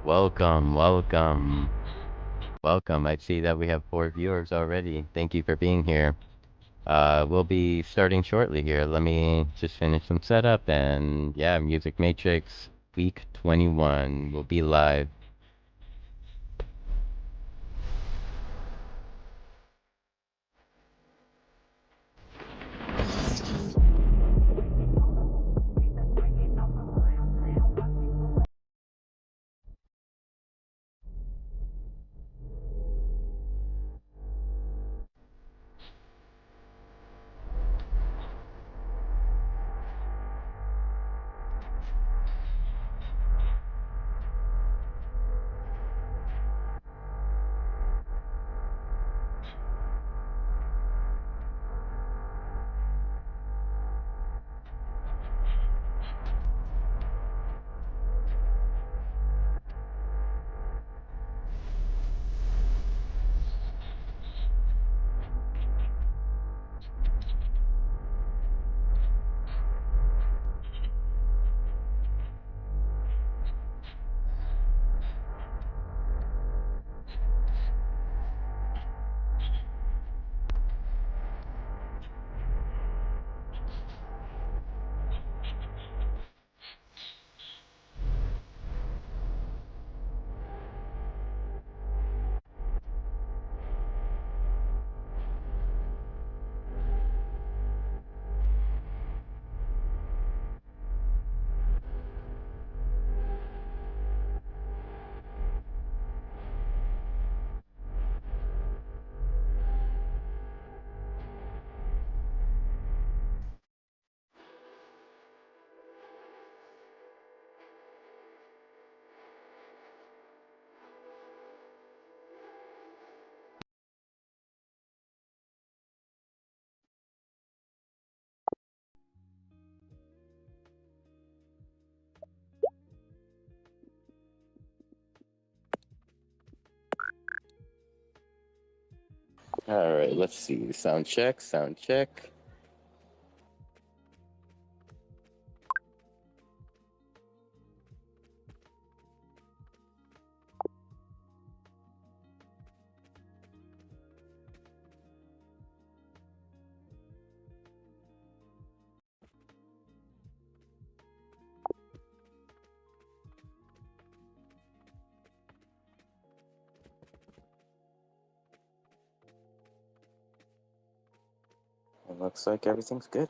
Welcome, welcome, welcome. I see that we have 4 viewers already. Thank you for being here. We'll be starting shortly here. Let me just finish some setup and yeah, Music Matrix week 21 will be live. All right, let's see. Sound check, sound check. It looks like everything's good.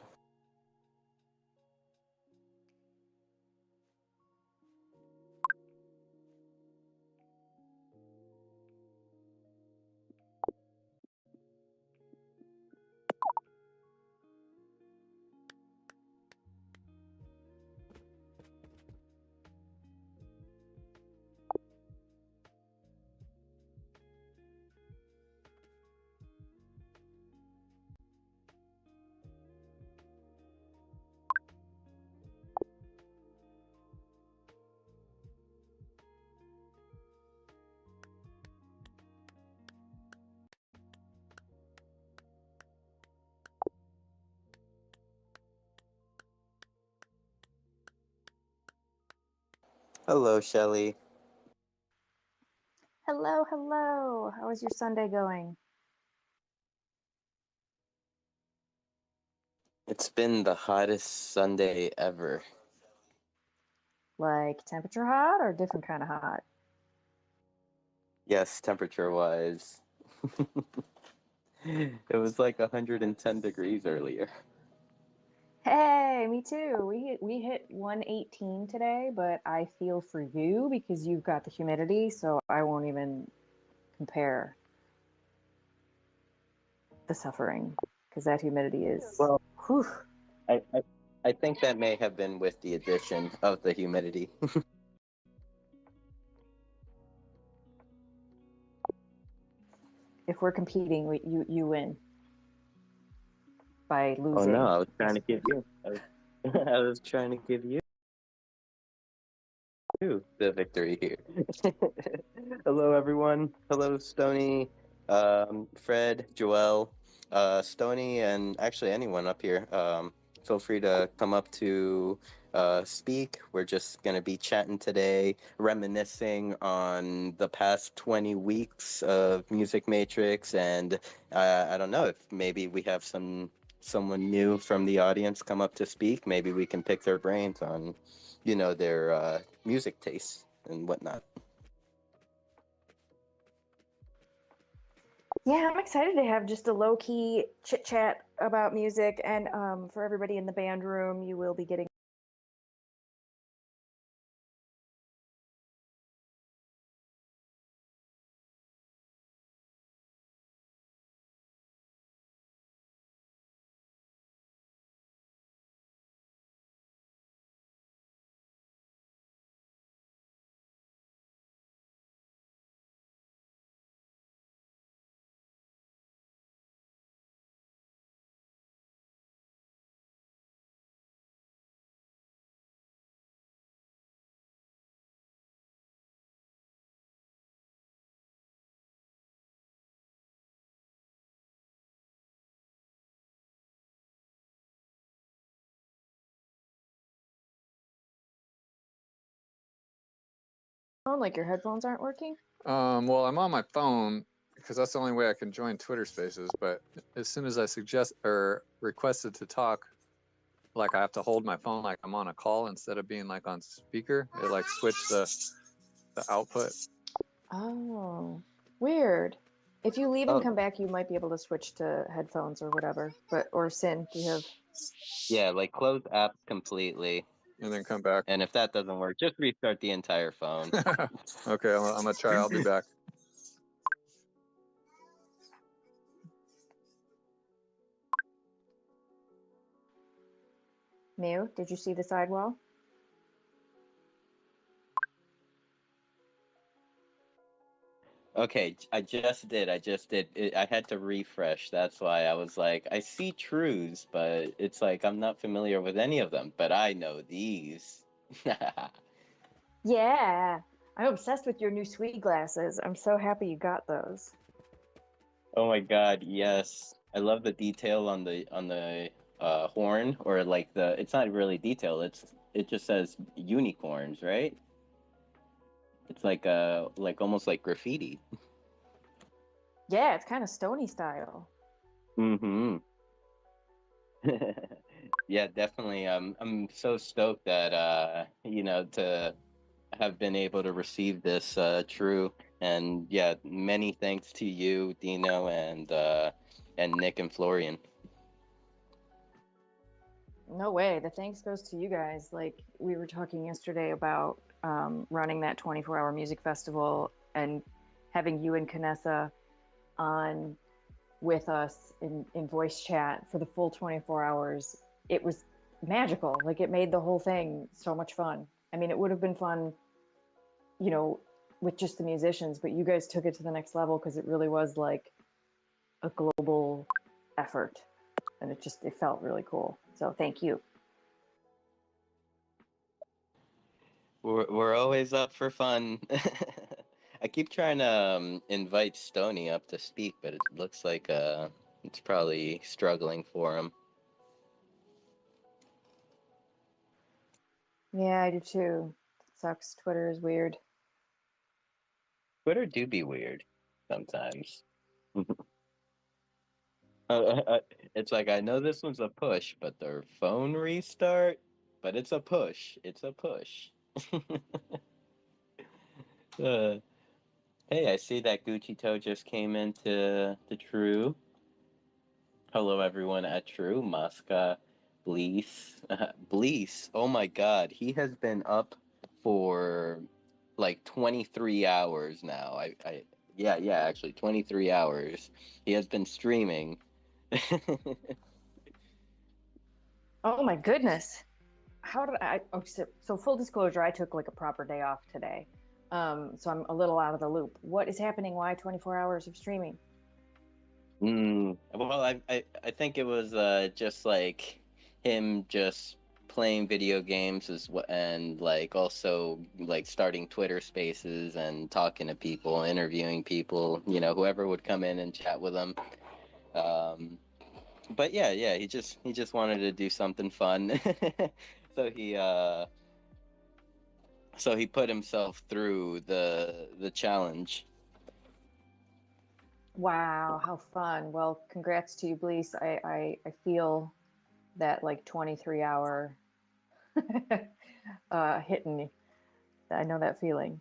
Hello, Shelly. Hello, hello. How is your Sunday going? It's been the hottest Sunday ever. Like temperature hot or different kind of hot? Yes, temperature-wise. It was like 110 degrees earlier. Hey, me too. We hit 118 today, but I feel for you because you've got the humidity, so I won't even compare the suffering because that humidity is Well, whew. I, I I think that may have been with the addition of the humidity. If we're competing, you win by Oh no, losing. I was trying to give you. I was trying to give you the victory here. Hello, everyone. Hello, Stony, Fred, Joel, Stony, and actually anyone up here. Feel free to come up to speak. We're just going to be chatting today, reminiscing on the past 20 weeks of Music Matrix, and I don't know if maybe we have someone new from the audience come up to speak. Maybe we can pick their brains on, their music tastes and whatnot. Yeah, I'm excited to have just a low key chit chat about music. And for everybody in the band room, you will be getting. Like your headphones aren't working? Well, I'm on my phone because that's the only way I can join Twitter Spaces. But as soon as I suggest or requested to talk, like I have to hold my phone like I'm on a call instead of being like on speaker. It like switched the output. Oh, weird. If you leave and come back, you might be able to switch to headphones or whatever. Or Sin, do you have? Yeah, like close apps completely. And then come back. And if that doesn't work, just restart the entire phone. Okay, I'm gonna try. I'll be back. Mew, did you see the sidewall? Okay, I just did. I had to refresh. That's why I was like, I see trues, but it's like I'm not familiar with any of them, but I know these. Yeah, I'm obsessed with your new sweet glasses. I'm so happy you got those. Oh my god, yes. I love the detail on the horn, or like it's not really detail, it just says unicorns, right? It's like almost like graffiti. Yeah, it's kind of Stony style. Mm-hmm. Yeah, definitely. I'm so stoked that to have been able to receive this true, and yeah, many thanks to you, Dino, and Nick and Florian. No way. The thanks goes to you guys. Like we were talking yesterday about running that 24-hour music festival and having you and Kanessa on with us in voice chat for the full 24 hours. It was magical. Like it made the whole thing so much fun. I mean, it would have been fun, with just the musicians, but you guys took it to the next level because it really was like a global effort, and it felt really cool. So thank you. We're always up for fun. I keep trying to invite Stony up to speak, but it looks like it's probably struggling for him. Yeah, I do too. Sucks. Twitter is weird. Twitter do be weird sometimes. It's like, I know this one's a push, but their phone restart, but it's a push. It's a push. uh, hey, I see that Gucci Toe just came into the True. Hello, everyone at True. Masca, Blease. Blease, oh my god, he has been up for like 23 hours now. Yeah, actually, 23 hours. He has been streaming. Oh my goodness. How did I? Oh, so full disclosure, I took like a proper day off today. So I'm a little out of the loop. What is happening? Why 24 hours of streaming? Well, I think it was just like him just playing video games and like also like starting Twitter Spaces and talking to people, interviewing people, whoever would come in and chat with him. But yeah, he just wanted to do something fun. so he put himself through the challenge. Wow, how fun. Well, congrats to you, Blease. I feel that like 23-hour hitting me. I know that feeling.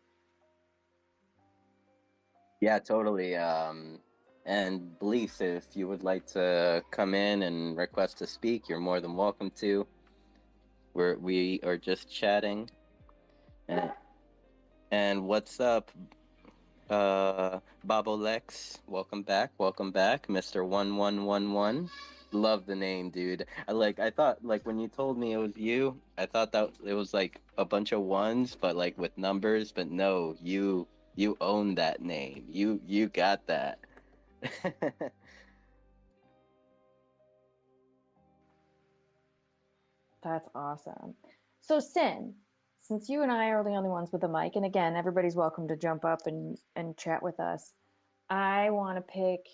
Yeah, totally. And Blease, if you would like to come in and request to speak, you're more than welcome to. We are just chatting. And what's up, Bobolex? Welcome back, Mr. 1111. Love the name, dude. I thought like when you told me it was you, I thought that it was like a bunch of ones, but like with numbers. But no, you own that name. You got that. That's awesome. So, Sin, since you and I are the only ones with a mic, and again, everybody's welcome to jump up and chat with us, I want to pick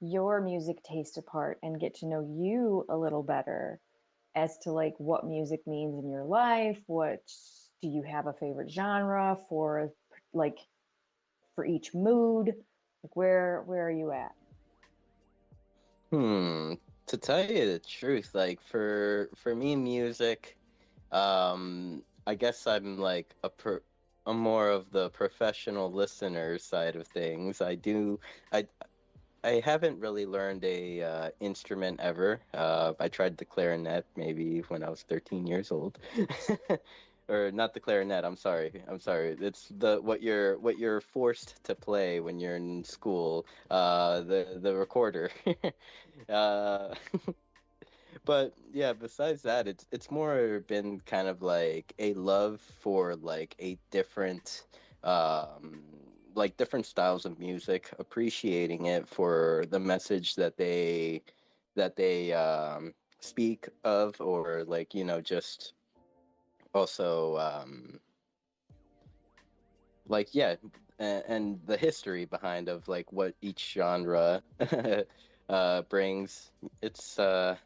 your music taste apart and get to know you a little better as to like what music means in your life. What do you have a favorite genre for, like for each mood? Like where are you at? To tell you the truth, like for me, music, I guess I'm like I'm more of the professional listener side of things. I I haven't really learned a instrument ever. I tried the clarinet maybe when I was 13 years old. Or not the clarinet, I'm sorry. I'm sorry. It's the what you're forced to play when you're in school. The recorder. uh but yeah, besides that, it's more been kind of like a love for like a different um like different styles of music, appreciating it for the message that they speak of, or like, you know, just also like yeah, and the history behind of like what each genre brings. It's for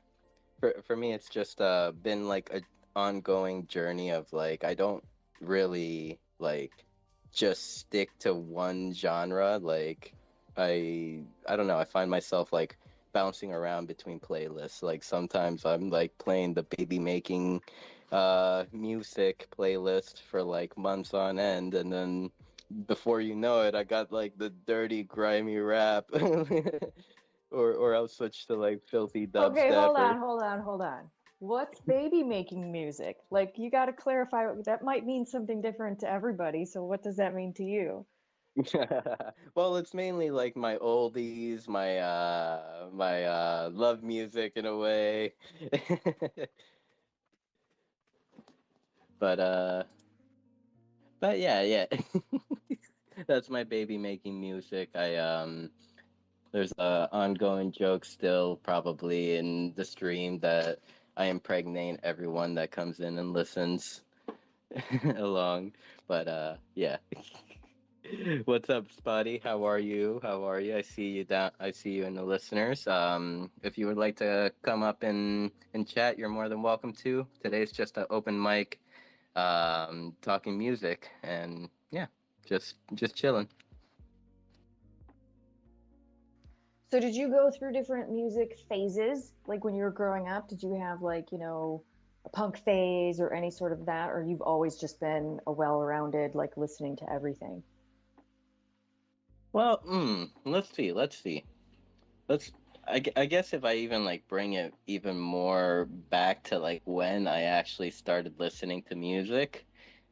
me, it's just been like a ongoing journey of like I don't really like just stick to one genre. Like I don't know, I find myself like bouncing around between playlists. Like sometimes I'm like playing the baby making music playlist for like months on end, and then before you know it, I got like the dirty grimy rap. Or I'll switch to like filthy Okay, dubstep or hold on. What's baby making music? Like, you got to clarify. That might mean something different to everybody. So, what does that mean to you? well, it's mainly like my oldies, my love music in a way. but uh but yeah, yeah. That's my baby making music. I there's a ongoing joke still probably in the stream that I impregnate everyone that comes in and listens along. But yeah. What's up, Spotty? How are you? How are you? I see you down. I see you in the listeners. If you would like to come up and chat, you're more than welcome to. Today's just an open mic, talking music, and yeah, just chilling. So, did you go through different music phases? Like, when you were growing up, did you have, like, a punk phase or any sort of that? Or you've always just been a well rounded, like, listening to everything? Well, let's see. Let's. I guess if I even like bring it even more back to like when I actually started listening to music,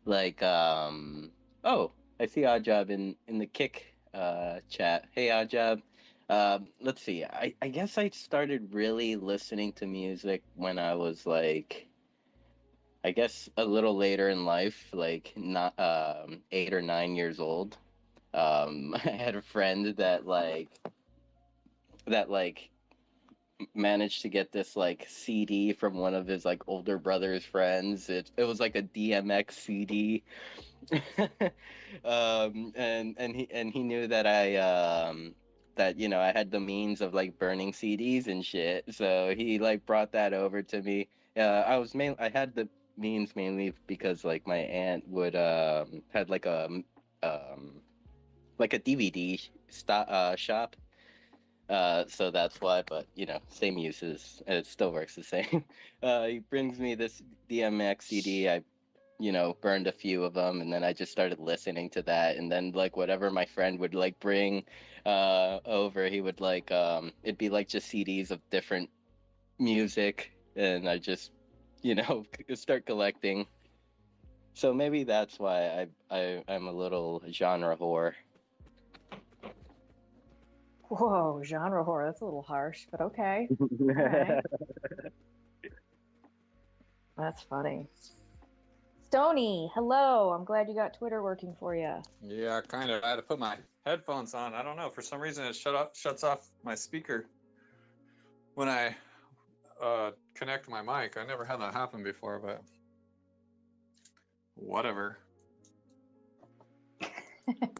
like oh, I see Oddjob in the kick chat. Hey Oddjob. Let's see. I guess I started really listening to music when I was like, I guess a little later in life, like not 8 or 9 years old. I had a friend that managed to get this like CD from one of his like older brother's friends. It was like a DMX CD. And he knew that that, you know, I had the means of like burning CDs and shit. So he like brought that over to me. I had means mainly because like my aunt would had like a DVD shop. So that's why, but you know, same uses, and it still works the same. He brings me this DMX CD. I, you know, burned a few of them, and then I just started listening to that. And then like whatever my friend would like bring over, he would like it'd be like just CDs of different music, and I just, you know, start collecting. So maybe that's why I'm a little genre whore. Whoa, genre horror. That's a little harsh, but okay. All right. That's funny. Stony, hello. I'm glad you got Twitter working for you. Yeah, kind of. I had to put my headphones on. I don't know. For some reason, it shuts off my speaker when I connect my mic. I never had that happen before, but whatever.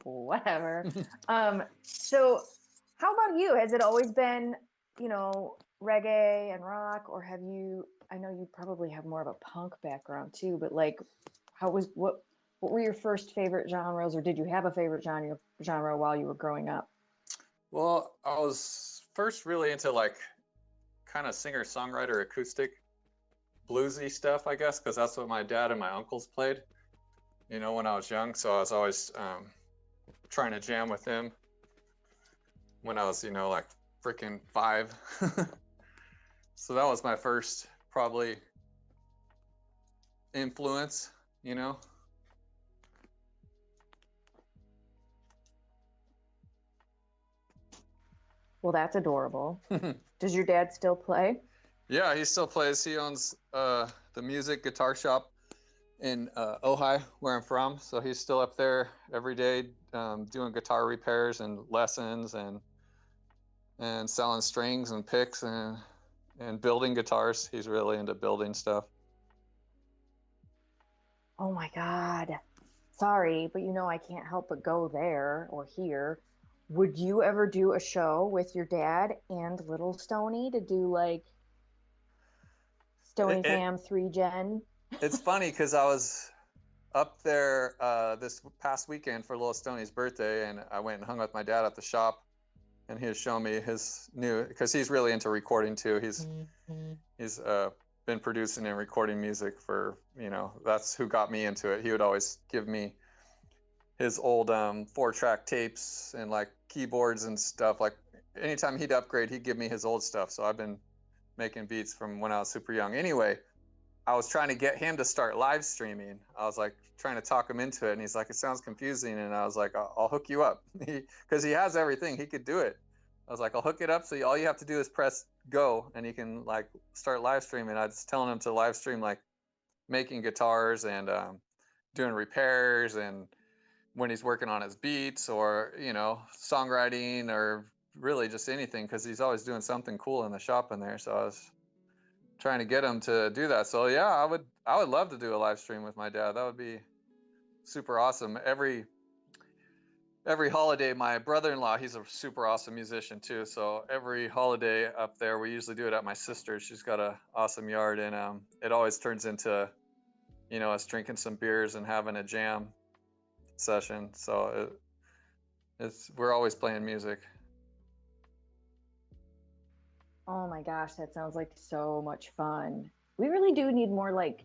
Whatever. So how about you? Has it always been, you know, reggae and rock, or have you, I know you probably have more of a punk background too, but like what were your first favorite genres, or did you have a favorite genre while you were growing up? Well, I was first really into like kind of singer-songwriter acoustic bluesy stuff, I guess, because that's what my dad and my uncles played, you know, when I was young. So I was always trying to jam with him when I was, you know, like freaking 5. So that was my first probably influence, you know. Well, that's adorable. Does your dad still play? Yeah, he still plays. He owns the music guitar shop in Ojai, where I'm from. So he's still up there every day doing guitar repairs and lessons and selling strings and picks and building guitars. He's really into building stuff. Oh my God. Sorry, but you know I can't help but go there or here. Would you ever do a show with your dad and little Stony to do like Stony It, Fam 3 Gen? it's funny because I was up there this past weekend for little Stoney's birthday, and I went and hung with my dad at the shop, and he was showing me his new, because he's really into recording too. He's been producing and recording music for, you know, that's who got me into it. He would always give me his old 4-track tapes and like keyboards and stuff. Like anytime he'd upgrade, he'd give me his old stuff. So I've been making beats from when I was super young. Anyway, I was trying to get him to start live streaming. I was like trying to talk him into it, and he's like, "It sounds confusing." And I was like, "I'll hook you up," because he has everything. He could do it. I was like, "I'll hook it up. So all you have to do is press go, and you can like start live streaming." I was telling him to live stream like making guitars and doing repairs, and when he's working on his beats, or you know, songwriting, or really just anything, because he's always doing something cool in the shop in there. So I was trying to get him to do that. So yeah, I would love to do a live stream with my dad. That would be super awesome. Every holiday, my brother-in-law, he's a super awesome musician too. So every holiday up there, we usually do it at my sister's. She's got a awesome yard, and it always turns into, you know, us drinking some beers and having a jam session. So we're always playing music. Oh my gosh, that sounds like so much fun. We really do need more like,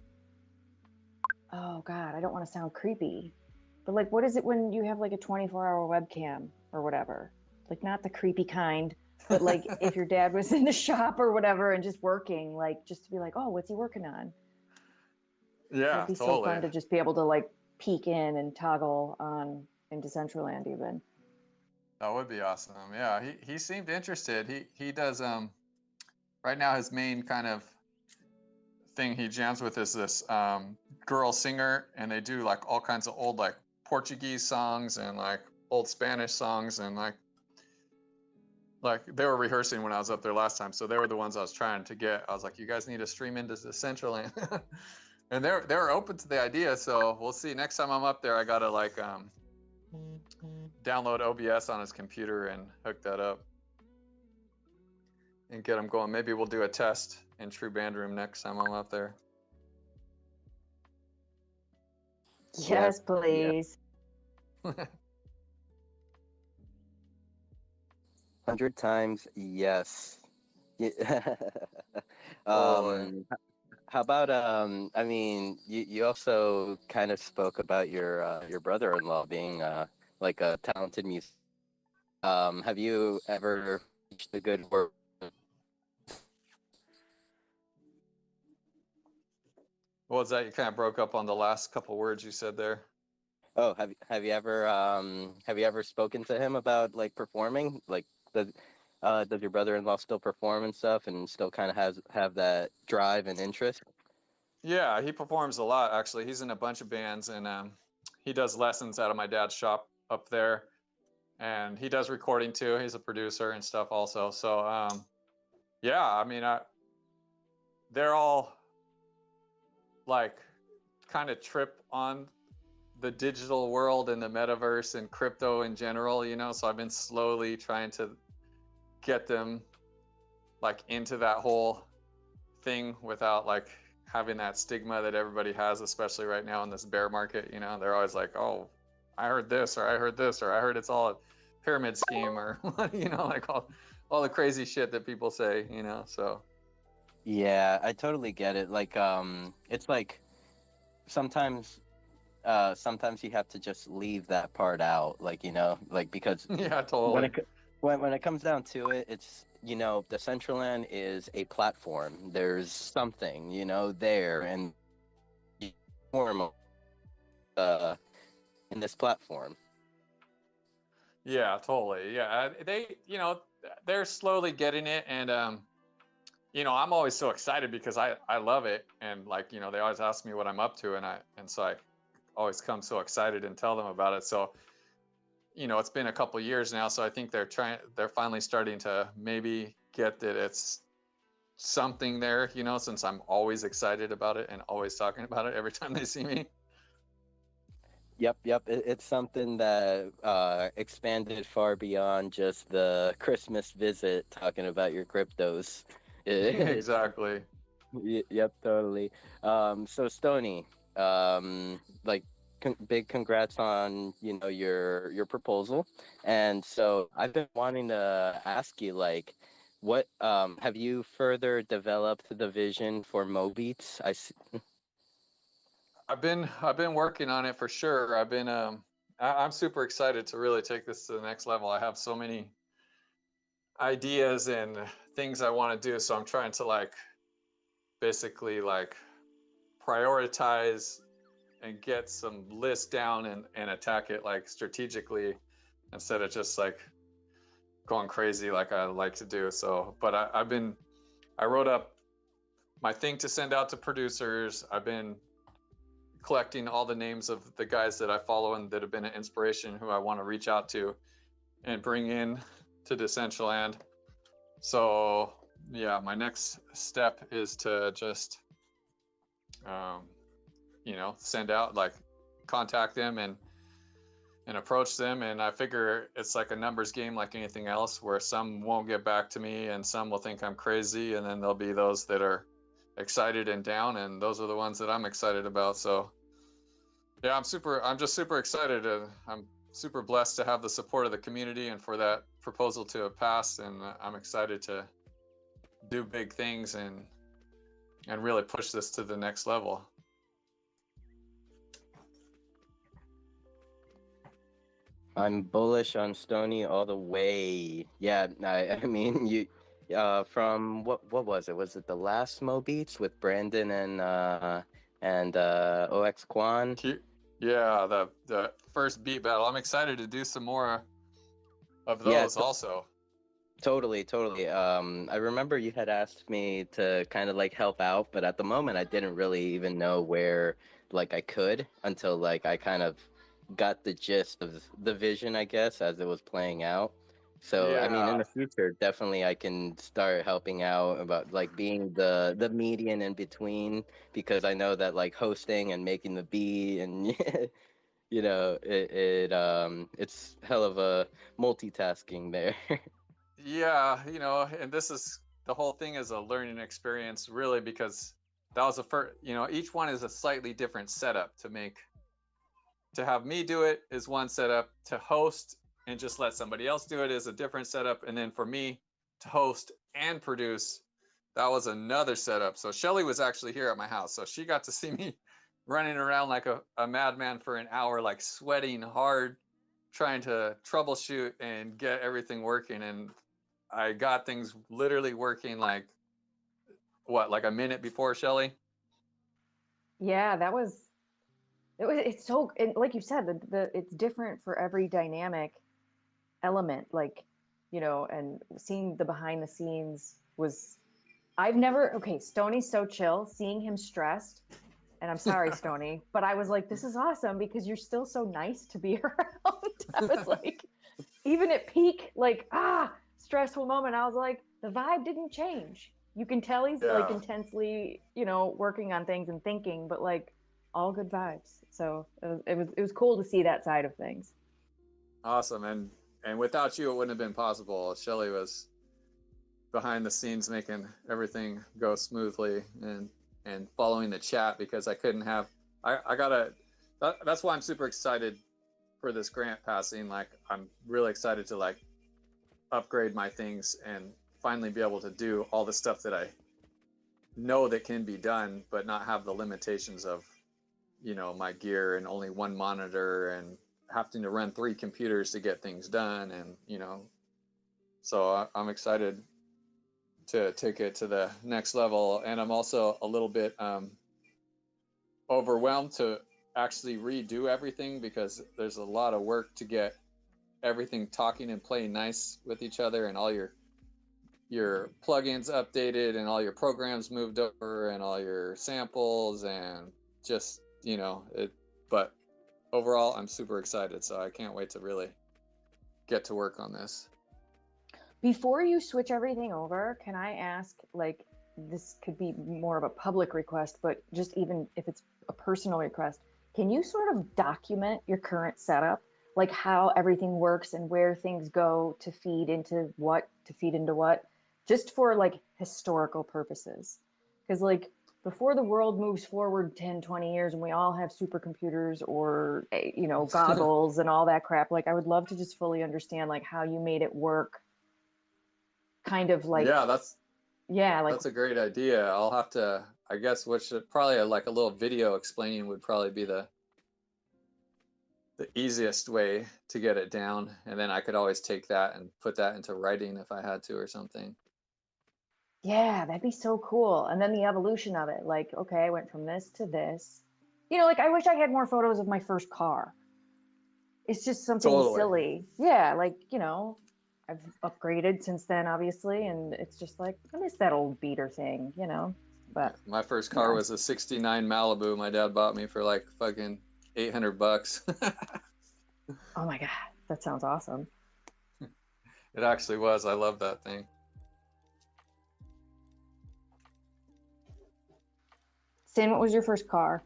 oh God, I don't want to sound creepy, but like, what is it when you have like a 24-hour webcam or whatever? Like, not the creepy kind, but like if your dad was in the shop or whatever and just working, like just to be like, oh, what's he working on? Yeah, That'd be so totally. fun to just be able to like peek in and toggle on into Decentraland even. That would be awesome. Yeah, he seemed interested. He does right now his main kind of thing he jams with is this girl singer, and they do like all kinds of old like Portuguese songs and like old Spanish songs, and like they were rehearsing when I was up there last time, so they were the ones I was trying to get. I was like, you guys need to stream into the Decentraland. And they're open to the idea, so we'll see. Next time I'm up there, I gotta like download OBS on his computer and hook that up and get him going. Maybe we'll do a test in True Band Room next time I'm up there. Yes, Yep. please. 100 times yes. Yeah. Totally. How about I mean, you also kind of spoke about your brother-in-law being like a talented musician. Have you ever reached a good work? What was that? You kind of broke up on the last couple words you said there. Oh, have you ever spoken to him about like performing? Like does your brother-in-law still perform and stuff and still kind of has have that drive and interest? Yeah, he performs a lot actually. He's in a bunch of bands and he does lessons out of my dad's shop up there, and he does recording too. He's a producer and stuff also. So yeah, I mean, they're all like kind of trip on the digital world and the metaverse and crypto in general, you know. So I've been slowly trying to get them like into that whole thing without like having that stigma that everybody has, especially right now in this bear market. You know, they're always like, oh, I heard this, or I heard this, or I heard it's all a pyramid scheme, or you know, like all the crazy shit that people say, you know. So Yeah, I totally get it. Like it's like sometimes sometimes you have to just leave that part out, like, you know, like because yeah, when totally. when it comes down to it, it's, you know, the Decentraland is a platform. There's something, you know, there and form uh in this platform. Yeah, totally. Yeah, they, you know, they're slowly getting it, and you know, I'm always so excited because I love it, and like, you know, they always ask me what I'm up to, and so I always come so excited and tell them about it. So, you know, it's been a couple years now, so I think they're finally starting to maybe get that it's something there, you know, since I'm always excited about it and always talking about it every time they see me. Yep, yep. It's something that expanded far beyond just the Christmas visit talking about your cryptos. It's Exactly. yep, totally. So Stony, like big congrats on, you know, your proposal. And so I've been wanting to ask you, like, what have you further developed the vision for Mobeats? I've been working on it for sure. I'm super excited to really take this to the next level. I have so many ideas and things I want to do, so I'm trying to like basically like prioritize and get some lists down and attack it like strategically instead of just like going crazy like I like to do. So, but I wrote up my thing to send out to producers. I've been collecting all the names of the guys that I follow and that have been an inspiration who I want to reach out to and bring in to Decentraland. So yeah, my next step is to just um, you know, send out like contact them and approach them, and I figure it's like a numbers game like anything else, where some won't get back to me and some will think I'm crazy, and then there'll be those that are excited and down, and those are the ones that I'm excited about. So yeah, I'm just super excited. I'm super blessed to have the support of the community and for that proposal to have passed, and I'm excited to do big things and really push this to the next level. I'm bullish on Stony all the way. Yeah, I mean you from what was it? Was it the last Mo Beats with Brandon and OX Quan? Yeah, the first beat battle. I'm excited to do some more of Yeah, those also. totally, totally. I remember you had asked me to kind of like help out, but at the moment I didn't really even know where like I could until like I kind of got the gist of the vision, I guess, as it was playing out. So, I mean, in Yeah, the future, definitely I can start helping out about like being the median in between because I know that like hosting and making the beat and you know, it's hell of a multitasking there. yeah, you know, and this is the whole thing is a learning experience, really, because that was the first. You know, each one is a slightly different setup to make to have me do it is one setup. To host and just let somebody else do it is a different setup. And then for me to host and produce, that was another setup. So Shelly was actually here at my house. So she got to see me running around like a madman for an hour, like sweating hard, trying to troubleshoot and get everything working. And I got things literally working like like a minute before Shelly. Yeah, it's so, and like you said, it's different for every dynamic element, like, you know, and seeing the behind the scenes was, I've never, okay, Stoney's so chill, seeing him stressed, and I'm sorry, Stony, but I was like, this is awesome because you're still so nice to be around. I was like, even at peak, like, stressful moment, I was like, the vibe didn't change. You can tell he's like Yeah. intensely, you know, working on things and thinking, but like all good vibes. So it was cool to see that side of things. Awesome. And without you, it wouldn't have been possible. Shelly was behind the scenes making everything go smoothly and following the chat because I couldn't have, that's why I'm super excited for this grant passing. Like, I'm really excited to like upgrade my things and finally be able to do all the stuff that I know that can be done, but not have the limitations of, you know, my gear and only one monitor and having to run 3 computers to get things done. And, you know, so I'm excited to take it to the next level. And I'm also a little bit overwhelmed to actually redo everything because there's a lot of work to get everything talking and playing nice with each other, and all your plugins updated and all your programs moved over and all your samples and just, you know, but overall I'm super excited, so I can't wait to really get to work on this. Before you switch everything over, can I ask, like, this could be more of a public request, but just even if it's a personal request, can you sort of document your current setup, like how everything works and where things go to feed into what, just for like historical purposes? Because like before the world moves forward 10, 20 years and we all have supercomputers or, you know, goggles and all that crap, like I would love to just fully understand like how you made it work, kind of like, Yeah, like, that's a great idea. I'll have to, I guess, which probably like a little video explaining would probably be the easiest way to get it down. And then I could always take that and put that into writing if I had to or something. yeah, that'd be so cool. And then the evolution of it, like, okay, I went from this to this. You know, like I wish I had more photos of my first car. It's just something Totally. silly. Yeah, like, you know, I've upgraded since then, obviously, and it's just like, I miss that old beater thing, you know? But My first car yeah. was a 69 Malibu my dad bought me for like fucking $800. Oh my God, that sounds awesome. It actually was. I love that thing. Sin, what was your first car?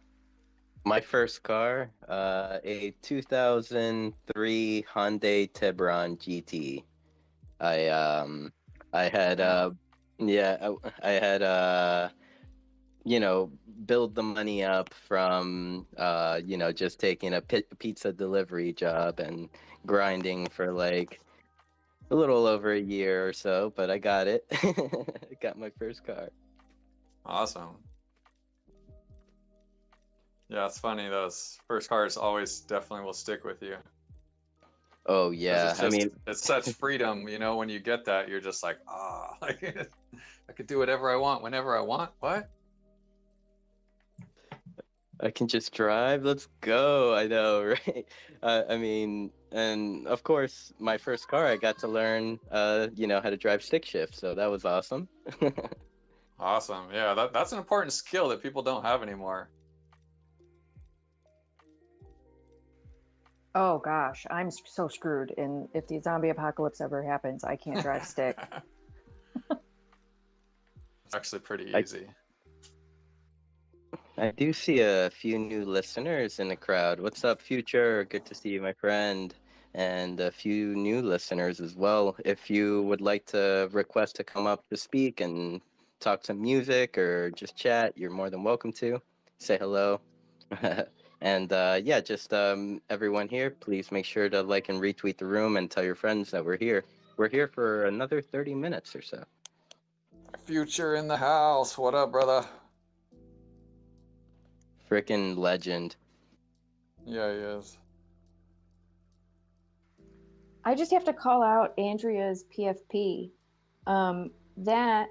My first car, a 2003 Hyundai Tiburon GT. I had I had you know, build the money up from you know, just taking a pizza delivery job and grinding for like a little over a year or so, but I got it. I got my first car. Awesome. Yeah, it's funny. Those first cars always definitely will stick with you. Oh yeah, It's just, it's such freedom, you know. When you get that, you're just like, like I could do whatever I want, whenever I want. What? I can just drive. Let's go. I know, right? I mean, and of course, my first car, I got to learn, you know, how to drive stick shift. So that was awesome. Awesome. Yeah, that's an important skill that people don't have anymore. Oh gosh, I'm so screwed. And if the zombie apocalypse ever happens, I can't drive stick. It's actually pretty easy. I do see a few new listeners in the crowd. What's up, Future? Good to see you, my friend. And a few new listeners as well. If you would like to request to come up to speak and talk some music or just chat, you're more than welcome to. Say hello. And And yeah, just everyone here, please make sure to like and retweet the room and tell your friends that we're here. We're here for another 30 minutes or so. Future in the house. What up, brother? Frickin' legend. Yeah, he is. I just have to call out Andrea's PFP. That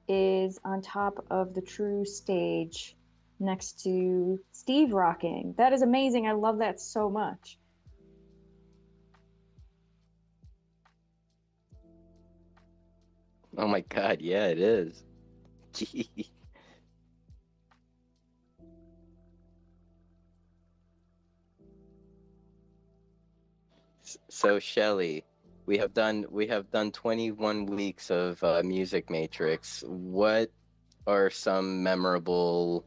is on top of the True stage next to Steve rocking. That is amazing. I love that so much. Oh my god, yeah, it is. Gee. So Shelly, we have done 21 weeks of Music Matrix. What are some memorable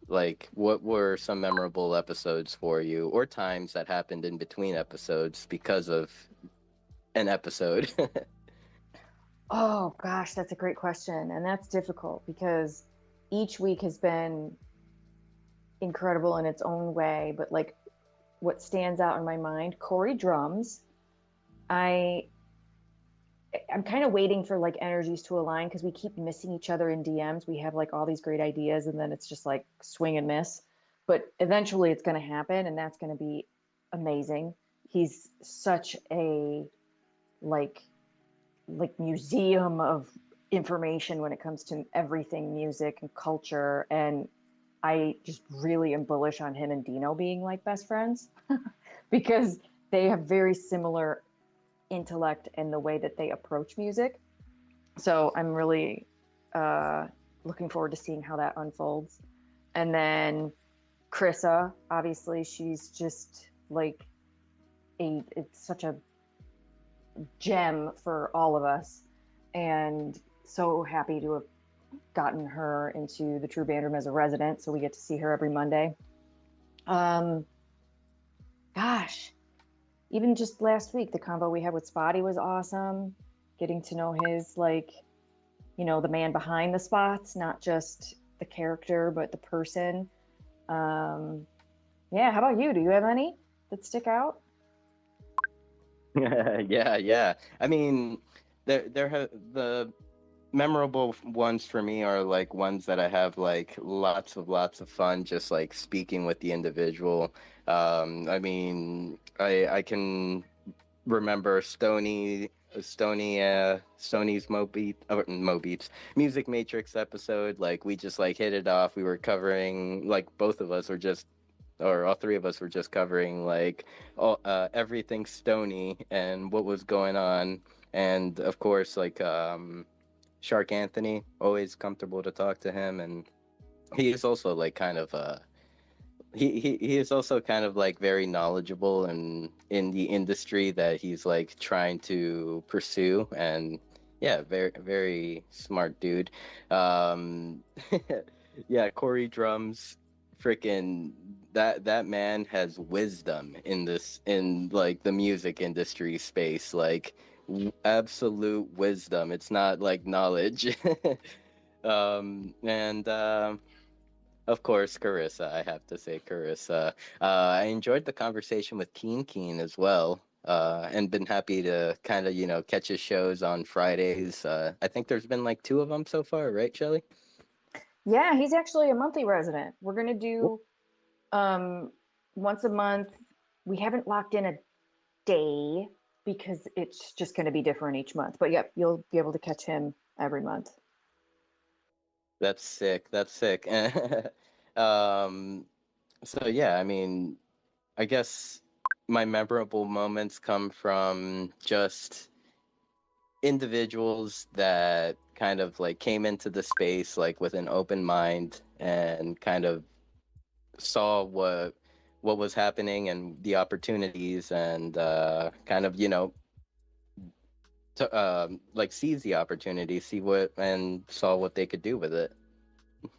what were some memorable episodes for you, or times that happened in between episodes because of an episode? Oh gosh, that's a great question. And that's difficult because each week has been incredible in its own way. But like what stands out in my mind, Corey drums. I'm kind of waiting for like energies to align because we keep missing each other in DMs. We have like all these great ideas and then it's just like swing and miss. But eventually it's going to happen and that's going to be amazing. He's such a like museum of information when it comes to everything music and culture, and I just really am bullish on him and Dino being like best friends because they have very similar intellect and the way that they approach music. So I'm really looking forward to seeing how that unfolds. And then Krissa, obviously, she's just like it's such a gem for all of us, and so happy to have gotten her into the True Bandroom as a resident, so we get to see her every Monday. Gosh, even just last week, the convo we had with Spotty was awesome. Getting to know his the man behind the spots, not just the character, but the person. Yeah, how about you? Do you have any that stick out? Yeah. I mean, the memorable ones for me are like ones that I have like lots of fun just like speaking with the individual. I mean, I can remember Stoney's Mo Beats Music Matrix episode. Like we just like hit it off. We were covering, like both of us were just, or all three of us were just covering like everything Stoney and what was going on. And of course, like Shark Anthony, always comfortable to talk to him, and he is also like kind of he is also kind of like very knowledgeable and in the industry that he's like trying to pursue. And yeah, very smart dude. um yeah, Corey drums, freaking that man has wisdom in like the music industry space, like absolute wisdom. It's not like knowledge. And of course, Carissa. I have to say, Carissa. I enjoyed the conversation with Keen as well, and been happy to kind of catch his shows on Fridays. I think there's been like 2 of them so far, right, Shelly? Yeah, he's actually a monthly resident. We're gonna do once a month. We haven't locked in a day because it's just going to be different each month. But yep, you'll be able to catch him every month. That's sick. That's sick. um, so yeah, I mean, I guess my memorable moments come from just individuals that kind of like came into the space like with an open mind and kind of saw what was happening and the opportunities, and kind of like seize the opportunity, see what, and saw what they could do with it. Love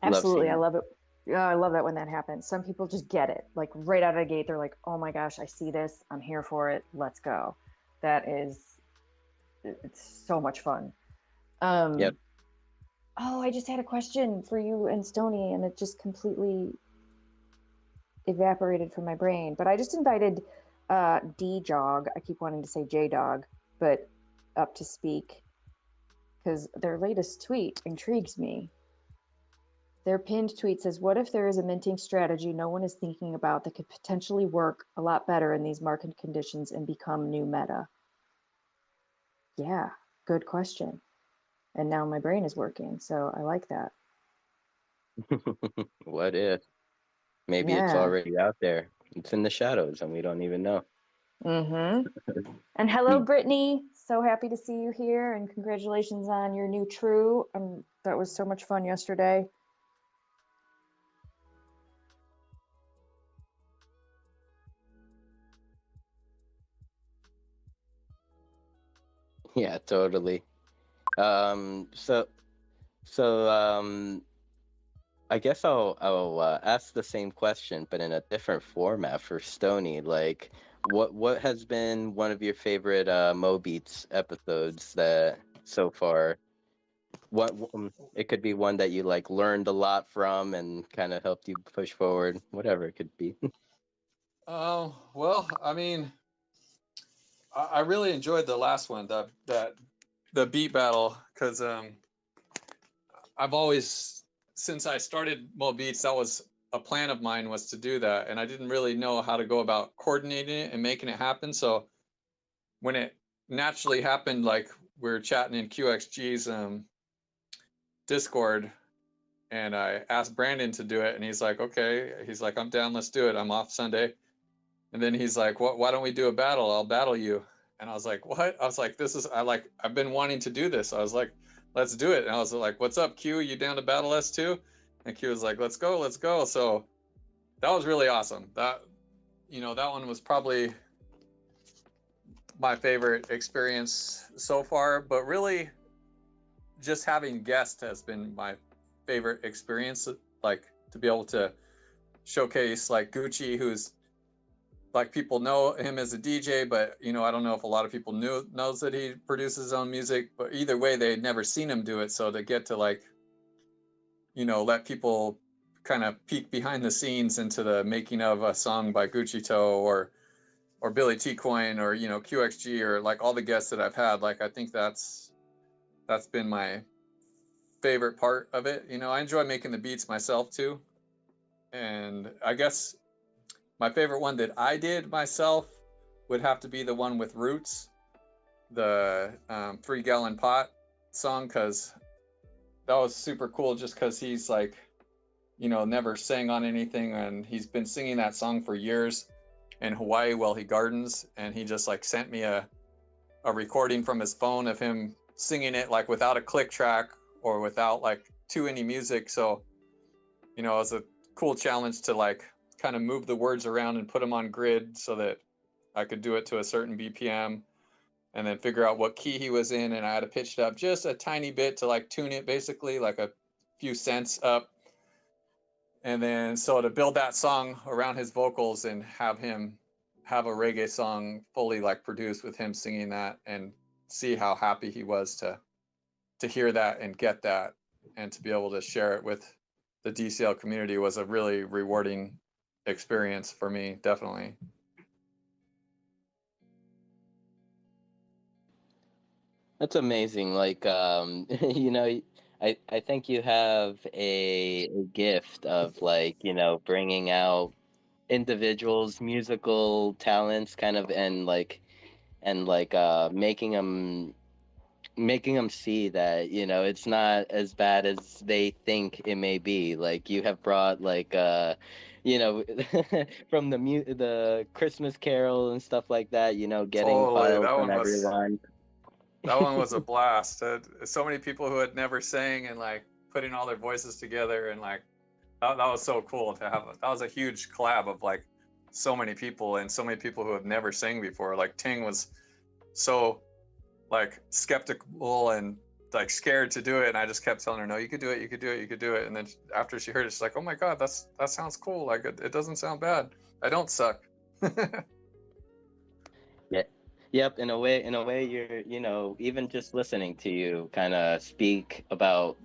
Absolutely, I seeing. love it. Yeah, I love that when that happens. Some people just get it, like right out of the gate. They're like, "Oh my gosh, I see this. I'm here for it. Let's go." That is, it's so much fun. Yep. Oh, I just had a question for you and Stony, and it just completely evaporated from my brain. But I just invited D Jog. I keep wanting to say J Dog, but up to speak because their latest tweet intrigues me. Their pinned tweet says, "What if there is a minting strategy no one is thinking about that could potentially work a lot better in these market conditions and become new meta?" Yeah, good question. And now my brain is working, so I like that. What if? Maybe it's Yeah. already out there. It's in the shadows and we don't even know. Mm-hmm. And hello, Brittany. So happy to see you here, and congratulations on your new True. That was so much fun yesterday. Yeah, totally. Um, so so I guess I'll ask the same question, but in a different format for Stony. Like, what has been one of your favorite Mo Beats episodes that so far? What it could be one that you like learned a lot from and kind of helped you push forward, whatever it could be. Oh, well, I mean, I really enjoyed the last one, the beat battle, because I've always, since I started Mo Beats, that was a plan of mine, was to do that, and I didn't really know how to go about coordinating it and making it happen. So when it naturally happened, like we were chatting in QXG's Discord, and I asked Brandon to do it, and he's like, okay, he's like, I'm down, let's do it. I'm off Sunday. And then he's like, "What? Why don't we do a battle? I'll battle you." And I was like, "What?" I was like, I've been wanting to do this." I was like, "Let's do it." And I was like, "What's up, Q? You down to battle us too?" And Q was like, "Let's go, let's go." So that was really awesome. That one was probably my favorite experience so far. But really, just having guests has been my favorite experience. Like to be able to showcase like Gucci, who's like people know him as a DJ, but I don't know if a lot of people knows that he produces his own music. But either way, they'd never seen him do it, so to get to like let people kind of peek behind the scenes into the making of a song by Gucci Toe or Billy T Coin or QXG or like all the guests that I've had, like I think that's been my favorite part of it. I enjoy making the beats myself too, and I guess my favorite one that I did myself would have to be the one with Roots, the 3 Gallon Pot song, because that was super cool just because he's like, never sang on anything, and he's been singing that song for years in Hawaii while he gardens, and he just like sent me a recording from his phone of him singing it like without a click track or without like any music. So it was a cool challenge to like kind of move the words around and put them on grid so that I could do it to a certain BPM and then figure out what key he was in. And I had to pitch it up just a tiny bit to like tune it, basically like a few cents up. And then so to build that song around his vocals and have him have a reggae song fully like produced with him singing that, and see how happy he was to hear that and get that and to be able to share it with the DCL community was a really rewarding experience for me, definitely. That's amazing. Like, I think you have a gift of like, bringing out individuals' musical talents, kind of, and making them see that it's not as bad as they think it may be. Like you have brought like you know from the Christmas Carol and stuff like that. Getting Totally, files that from one was everyone. that one was a blast. So many people who had never sang and like putting all their voices together, and like that was so cool to have. That was a huge collab of like so many people and so many people who have never sang before. Like Ting was so like skeptical and like scared to do it, and I just kept telling her, no, you could do it, you could do it, you could do it. And then after she heard it, she's like, oh my god, that sounds cool. Like it doesn't sound bad. I don't suck. Yeah. Yep, in a way you're, even just listening to you kind of speak about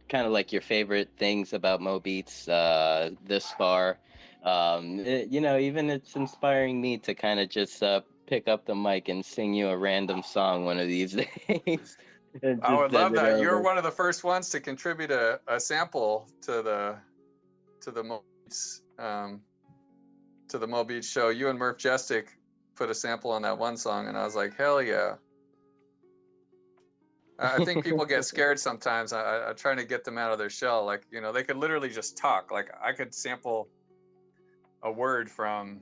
kind of like your favorite things about Mo Beats this far. Even it's inspiring me to kind of just pick up the mic and sing you a random song one of these days. And I just would send love it that. You were over. one of the first ones to contribute a sample to the Mo Beats, to the Mo Beats show. You and Murph Jestick put a sample on that one song, and I was like, hell yeah. I think people get scared sometimes. I'm trying to get them out of their shell. Like, they could literally just talk. Like, I could sample a word from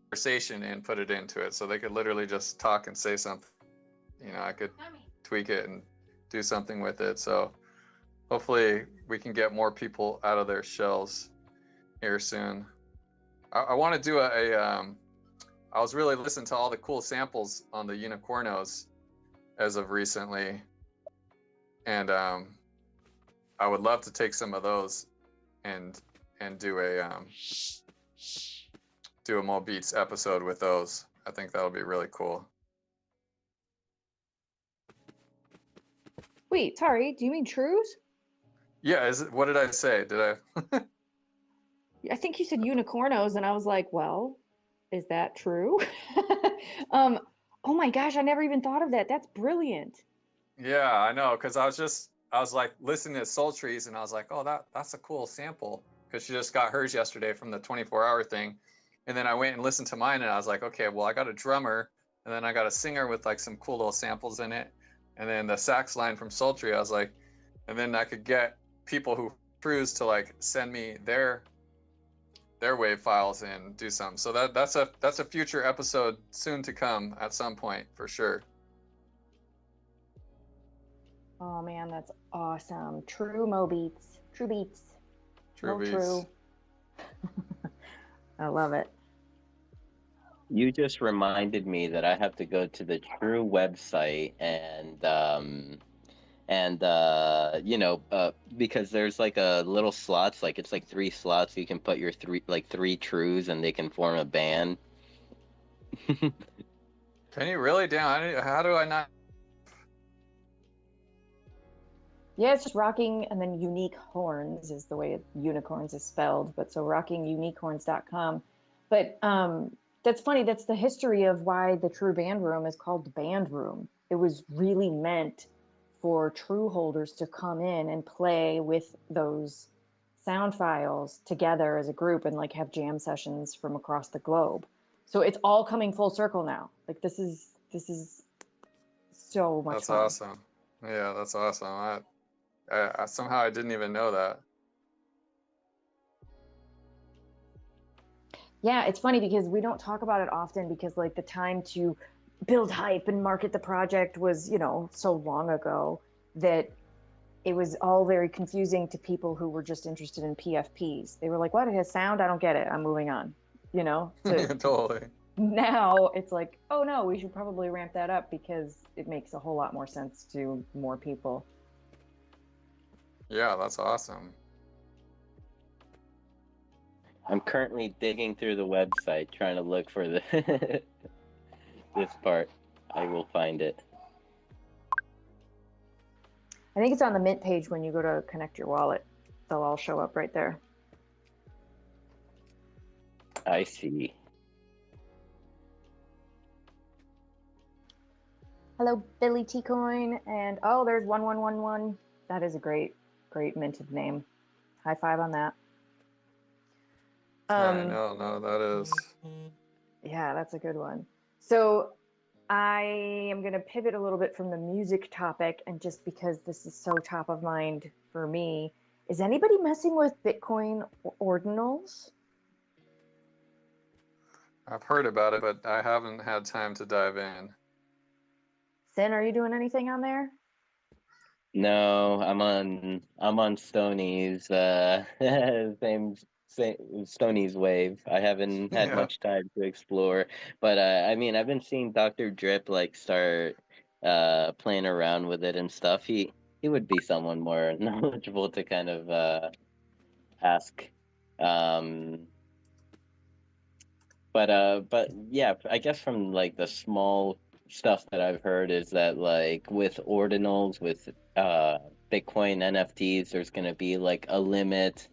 conversation and put it into it. So they could literally just talk and say something. I could tweak it and do something with it. So hopefully we can get more people out of their shells here soon. I want to do I was really listening to all the cool samples on the Unicornos as of recently, and I would love to take some of those and do a Mo Beats episode with those. I think that would be really cool. Wait, sorry, do you mean Trues? Yeah, what did I say? Did I? I think you said unicornos, and I was like, well, is that true? Oh my gosh, I never even thought of that. That's brilliant. Yeah, I know, because I was like listening to Soul Trees, and I was like, oh, that's a cool sample, because she just got hers yesterday from the 24-hour thing, and then I went and listened to mine, and I was like, okay, well, I got a drummer, and then I got a singer with like some cool little samples in it, and then the sax line from Sultry. I was like, and then I could get people who cruise to like send me their wave files and do something. So that's a future episode soon to come at some point for sure. Oh man, that's awesome. True Mo Beats. True Beats. True Mo Beats. True. I love it. You just reminded me that I have to go to the True website because there's like a little slots, like it's like 3 slots. You can put your three Trues and they can form a band. Can you really? Damn, how do I not? Yeah, it's just rocking and then unique horns is the way unicorns is spelled. But so rockingunicorns.com. But that's funny. That's the history of why the True Band Room is called the Band Room. It was really meant for true holders to come in and play with those sound files together as a group and like have jam sessions from across the globe. So it's all coming full circle now. Like this is so much That's fun. awesome. Yeah, that's awesome. I somehow I didn't even know that. Yeah, it's funny because we don't talk about it often because like the time to build hype and market the project was, so long ago that it was all very confusing to people who were just interested in PFPs. They were like, what? It has sound? I don't get it. I'm moving on. Totally. Now it's like, oh no, we should probably ramp that up because it makes a whole lot more sense to more people. Yeah, that's awesome. I'm currently digging through the website trying to look for this part. I will find it. I think it's on the Mint page when you go to connect your wallet. They'll all show up right there. I see. Hello, Billy T Coin, and oh, there's 1111. That is a great minted name. High five on that. No, that is. Yeah, that's a good one. So I am going to pivot a little bit from the music topic, and just because this is so top of mind for me, is anybody messing with Bitcoin ordinals? I've heard about it, but I haven't had time to dive in. Sin, are you doing anything on there? No, I'm on Stoney's same Stoney's wave. I haven't had much time to explore, but I mean, I've been seeing Dr. Drip like start playing around with it and stuff. He would be someone more knowledgeable to kind of ask. But yeah, I guess from like the small stuff that I've heard is that like with ordinals with Bitcoin NFTs, there's gonna be like a limit.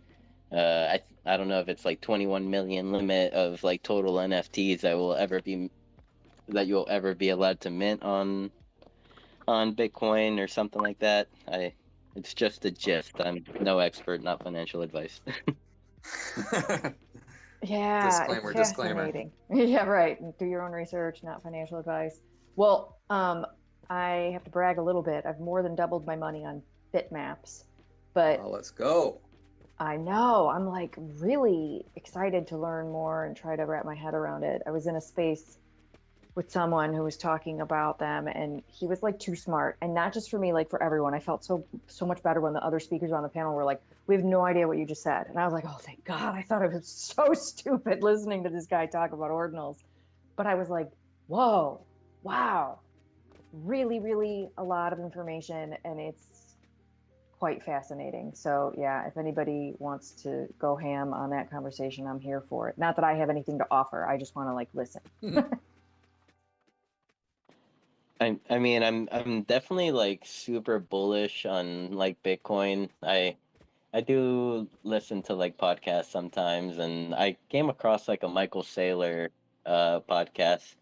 I don't know if it's like 21 million limit of like total NFTs that you'll ever be allowed to mint on Bitcoin or something like that. It's just a gist. I'm no expert, not financial advice. Yeah, it's Disclaimer, disclaimer. fascinating. Yeah, right. Do your own research, not financial advice. Well, I have to brag a little bit. I've more than doubled my money on Bitmaps, but Let's go. I know I'm like really excited to learn more and try to wrap my head around it. I was in a space with someone who was talking about them, and he was like too smart, and not just for me, like for everyone. I felt so much better when the other speakers on the panel were like, we have no idea what you just said. And I was like, oh, thank God. I thought I was so stupid listening to this guy talk about ordinals. But I was like, whoa, wow, really, really a lot of information, and it's quite fascinating. So yeah, if anybody wants to go ham on that conversation, I'm here for it. Not that I have anything to offer. I just want to like listen. I mean, I'm definitely like super bullish on like Bitcoin. I do listen to like podcasts sometimes, and I came across like a Michael Saylor podcast.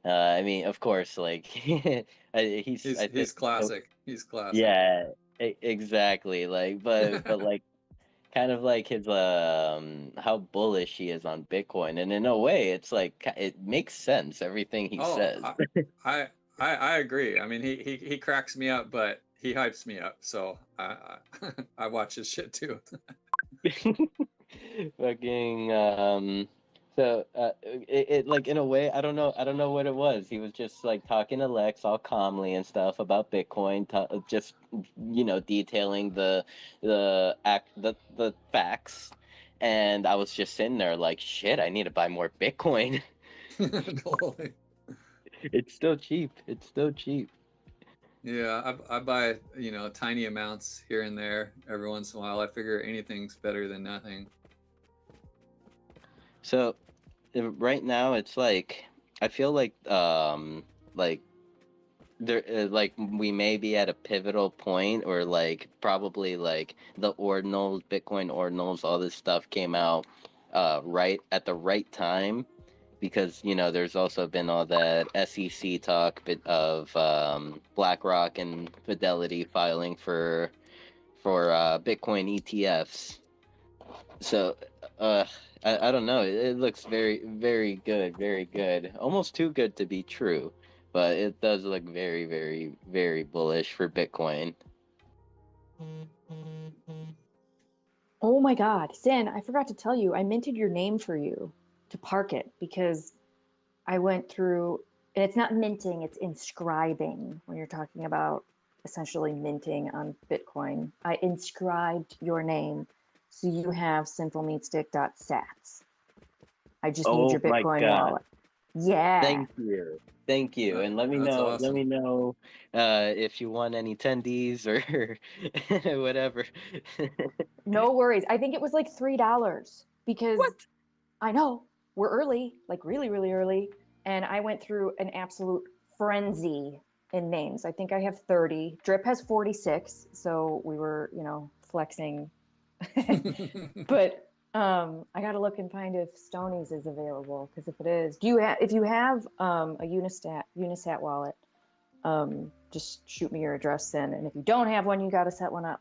I mean, of course, like I think He's classic. He's classic. yeah, exactly. Like, but like kind of like his how bullish he is on Bitcoin, and in a way, it's like it makes sense everything he says. I agree. I mean, he cracks me up, but he hypes me up. So I watch his shit too. Fucking so it like in a way I don't know what it was. He was just like talking to Lex all calmly and stuff about Bitcoin, just detailing the facts, and I was just sitting there like, shit, I need to buy more Bitcoin. Totally. It's still cheap. It's still cheap. Yeah, I buy, tiny amounts here and there every once in a while. I figure anything's better than nothing. So right now it's like I feel like there like we may be at a pivotal point, or like probably like the ordinals, Bitcoin ordinals, all this stuff came out right at the right time, because there's also been all that SEC talk of BlackRock and Fidelity filing for Bitcoin ETFs. So uh I don't know, it looks very very good, very good, almost too good to be true, but it does look very very very bullish for Bitcoin. Oh my God, Sin, I forgot to tell you, I minted your name for you to park it because I went through, and it's not minting, it's inscribing when you're talking about essentially minting on Bitcoin. I inscribed your name so you have simplemeatstick.sats. I just need Oh your my Bitcoin god, wallet. Yeah. thank you, and let me That's know awesome. if you want any tendies or whatever. No worries. I think it was like $3 because What? I know we're early, like really, really early. And I went through an absolute frenzy in names. I think I have 30. Drip has 46. So we were, flexing. But I got to look and find if Stonies is available, because if it is, if you have a Unisat wallet, just shoot me your address in. And if you don't have one, you got to set one up.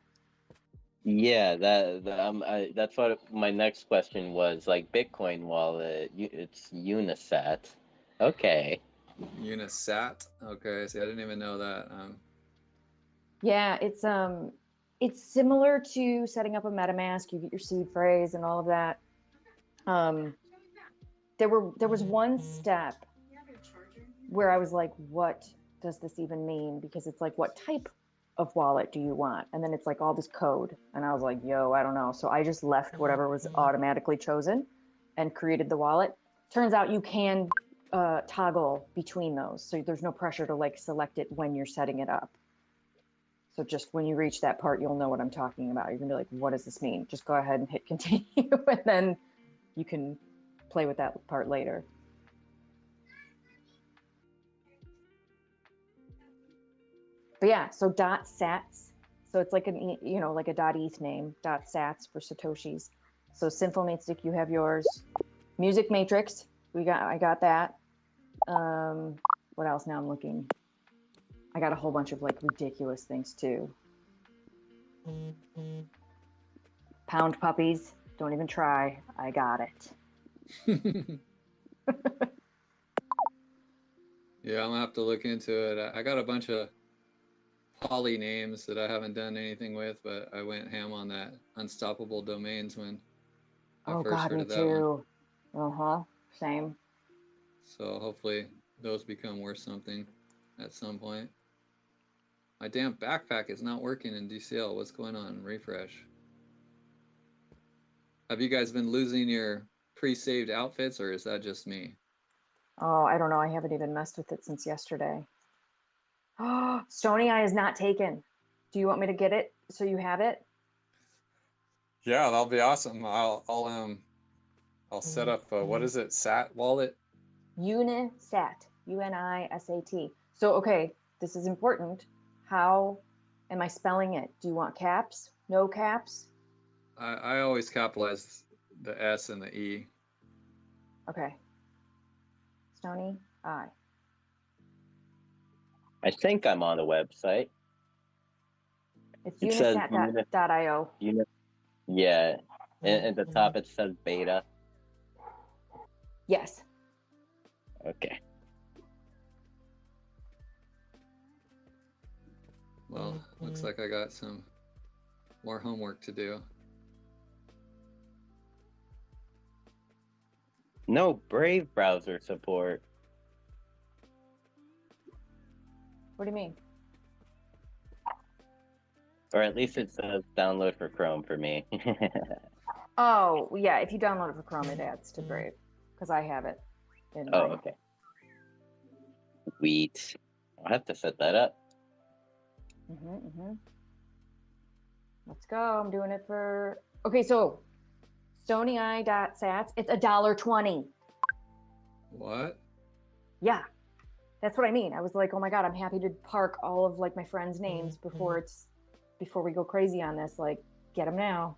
Yeah, that's what my next question was. Like Bitcoin wallet, it's Unisat. Okay. Unisat. Okay, see, I didn't even know that. Yeah, it's similar to setting up a MetaMask. You get your seed phrase and all of that. There was one step where I was like, what does this even mean? Because it's like, what type of wallet do you want? And then it's like all this code. And I was like, yo, I don't know. So I just left whatever was automatically chosen and created the wallet. Turns out you can toggle between those. So there's no pressure to like select it when you're setting it up. So just when you reach that part, you'll know what I'm talking about. You're gonna be like, what does this mean? Just go ahead and hit continue, and then you can play with that part later. But yeah, so .sats, So it's like like a .eth name, .sats for Satoshis. So Synthomatic, you have yours. Music Matrix, I got that. What else? Now I'm looking. I got a whole bunch of like ridiculous things too. Pound puppies, don't even try. I got it. Yeah, I'm gonna have to look into it. I got a bunch of poly names that I haven't done anything with, but I went ham on that Unstoppable Domains when I Oh first God, heard me of that one. too. Same. So hopefully those become worth something at some point. My damn backpack is not working in DCL. What's going on? Refresh. Have you guys been losing your pre-saved outfits, or is that just me? Oh, I don't know. I haven't even messed with it since yesterday. Oh, Stony Eye is not taken. Do you want me to get it so you have it? Yeah, that'll be awesome. I'll set up what is it? SAT wallet? Unisat. UNISAT. So okay, this is important. How am I spelling it? Do you want caps? No caps? I always capitalize the S and the E. Okay. Stony Eye. I think I'm on the website. It's It says unisat.io. Yeah, and at the top it says beta. Yes. Okay. Well, looks like I got some more homework to do. No Brave browser support. What do you mean? Or at least it says download for Chrome for me. Oh, yeah. If you download it for Chrome, it adds to Brave because I have it. Oh, okay. Sweet. I'll have to set that up. Let's go. I'm doing it for. Okay, so StonyEye.sats. It's $1.20. What? Yeah, that's what I mean. I was like, oh my God, I'm happy to park all of like my friends' names before we go crazy on this. Like, get them now.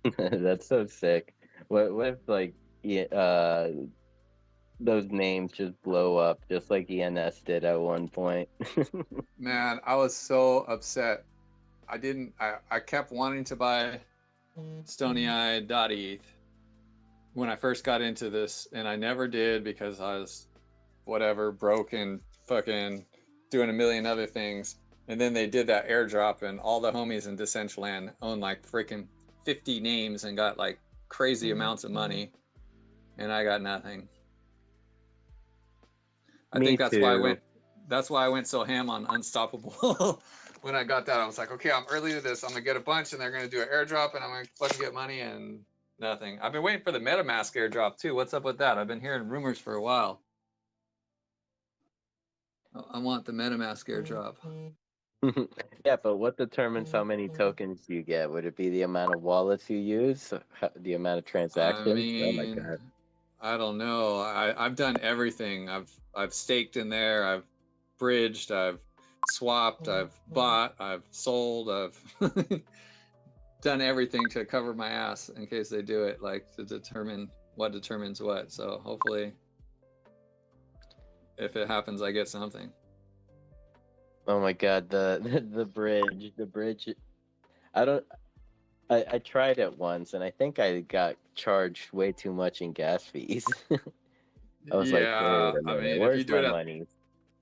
Okay. That's so sick. What if like those names just blow up just like ENS did at one point? Man, I was so upset. I kept wanting to buy StonyEye.eth when I first got into this, and I never did because I was whatever, broke and fucking doing a million other things. And then they did that airdrop, and all the homies in Decentraland own like freaking 50 names and got like crazy amounts of money, and I got nothing. I think that's why I went so ham on Unstoppable. When I got that, I was like, okay, I'm early to this. I'm gonna get a bunch, and they're gonna do an airdrop, and I'm gonna fucking get money, and nothing. I've been waiting for the MetaMask airdrop too. What's up with that? I've been hearing rumors for a while. I want the MetaMask airdrop. Yeah, but what determines how many tokens you get? Would it be the amount of wallets you use? The amount of transactions? I mean, Oh my God. I don't know. I've done everything. I've staked in there. I've bridged. I've swapped. I've bought. I've sold. I've done everything to cover my ass in case they do it, like to determine what determines what. So hopefully, if it happens, I get something. Oh my God, the bridge. I tried it once and I think I got charged way too much in gas fees. I was like, wait a I minute, mean, where's my money?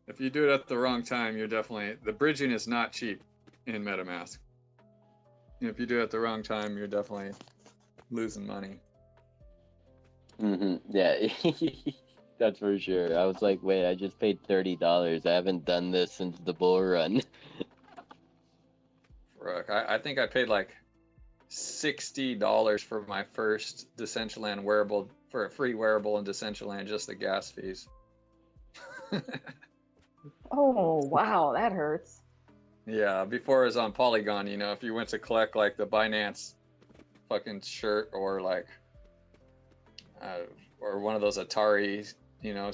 if you do it at the wrong time, you're definitely the bridging is not cheap in MetaMask. If you do it at the wrong time, you're definitely losing money. Yeah, that's for sure. I was like, wait, I just paid $30. I haven't done this since the bull run. I think I paid like $60 for my first Decentraland wearable, for a free wearable in Decentraland, just the gas fees. Oh, wow, that hurts. Yeah, before it was on Polygon, you know, if you went to collect like the Binance fucking shirt or like or one of those Atari,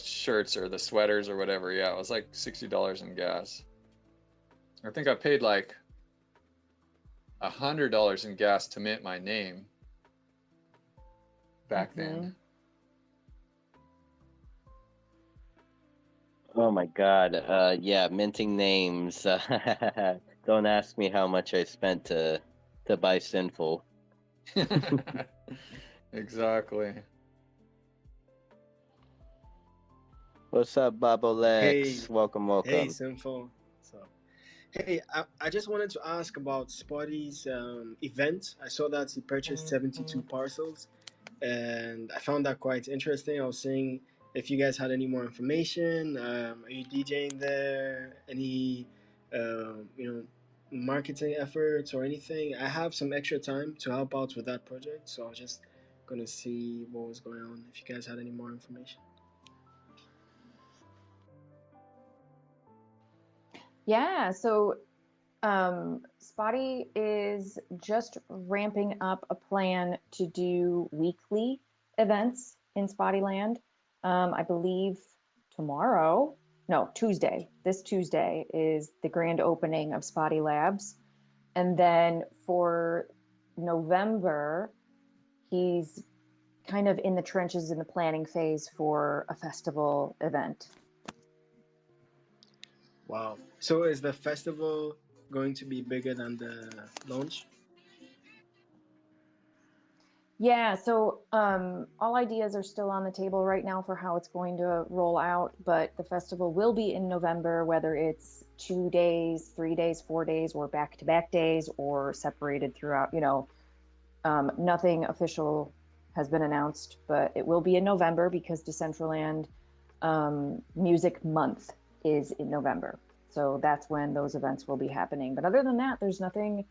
shirts or the sweaters or whatever. Yeah, it was like $60 in gas. I think I paid like $100 in gas to mint my name back then. Oh my God. Yeah, minting names. Don't ask me how much I spent to buy Sinful. Exactly. What's up, Bobolex? Hey. Welcome, welcome. Hey, Sinful. So, hey, I just wanted to ask about Spotty's event. I saw that he purchased 72 parcels, and I found that quite interesting. I was saying if you guys had any more information. Are you DJing there? Any, marketing efforts or anything? I have some extra time to help out with that project, so I was just gonna see what was going on. If you guys had any more information. Yeah, so Spotty is just ramping up a plan to do weekly events in Spottyland. I believe Tuesday. This Tuesday is the grand opening of Spotty Labs. And then for November, he's kind of in the trenches in the planning phase for a festival event. Wow. So is the festival going to be bigger than the launch? Yeah, so all ideas are still on the table right now for how it's going to roll out, but the festival will be in November, whether it's 2 days, 3 days, 4 days, or back-to-back days, or separated throughout, nothing official has been announced, but it will be in November because Decentraland Music Month is in November. So that's when those events will be happening. But other than that, there's nothing